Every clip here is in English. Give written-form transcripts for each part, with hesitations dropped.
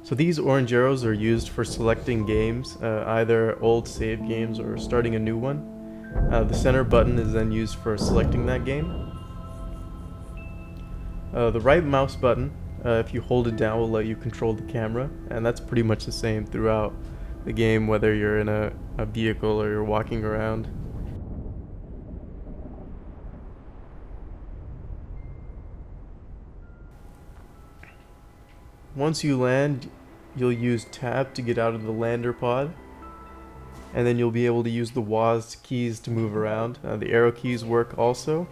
So these orange arrows are used for selecting games, either old save games or starting a new one. The center button is then used for selecting that game. The right mouse button, if you hold it down, will let you control the camera, and that's pretty much the same throughout the game, whether you're in a vehicle or you're walking around. Once you land, you'll use tab to get out of the lander pod, and then you'll be able to use the WASD keys to move around. The arrow keys work also.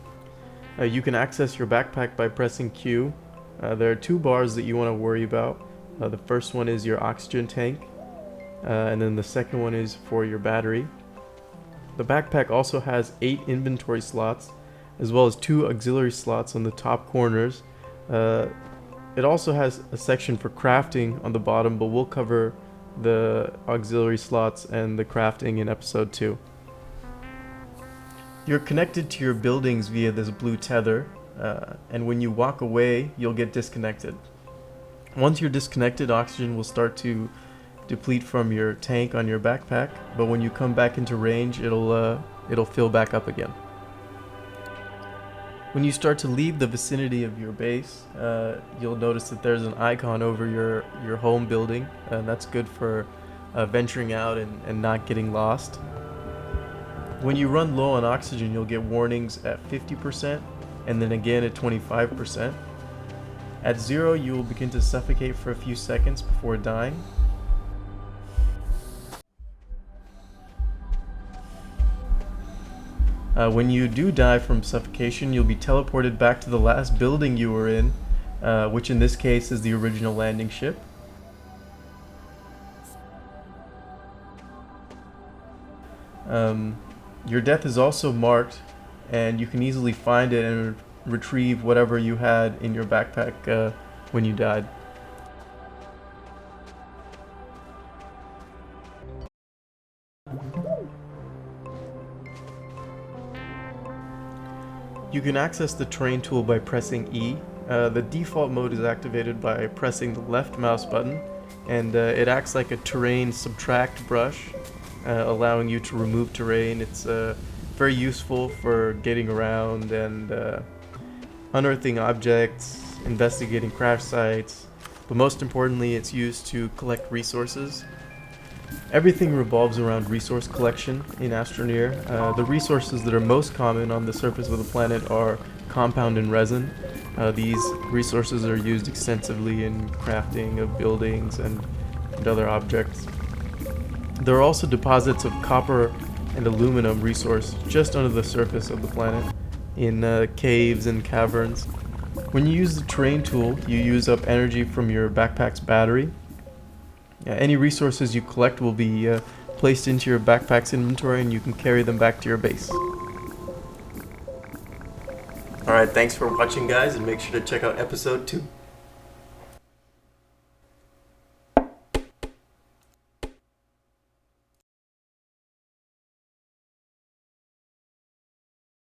You can access your backpack by pressing Q. There are two bars that you want to worry about. The first one is your oxygen tank, and then the second one is for your battery. The backpack also has 8 inventory slots, as well as 2 auxiliary slots on the top corners. It also has a section for crafting on the bottom, but we'll cover the auxiliary slots and the crafting in episode 2. You're connected to your buildings via this blue tether, and when you walk away, you'll get disconnected. Once you're disconnected, oxygen will start to deplete from your tank on your backpack, but when you come back into range, it'll fill back up again. When you start to leave the vicinity of your base, you'll notice that there's an icon over your home building, and that's good for venturing out and not getting lost. When you run low on oxygen, you'll get warnings at 50% and then again at 25%. At 0, you will begin to suffocate for a few seconds before dying. When you do die from suffocation, you'll be teleported back to the last building you were in, which in this case is the original landing ship. Your death is also marked, and you can easily find it and retrieve whatever you had in your backpack when you died. You can access the terrain tool by pressing E. The default mode is activated by pressing the left mouse button, and it acts like a terrain subtract brush, allowing you to remove terrain. It's very useful for getting around and unearthing objects, investigating crash sites, but most importantly, it's used to collect resources. Everything revolves around resource collection in Astroneer. The resources that are most common on the surface of the planet are compound and resin. These resources are used extensively in crafting of buildings and other objects. There are also deposits of copper and aluminum resource just under the surface of the planet in caves and caverns. When you use the terrain tool, you use up energy from your backpack's battery. Any resources you collect will be placed into your backpack's inventory, and you can carry them back to your base. Alright, thanks for watching, guys, and make sure to check out episode 2.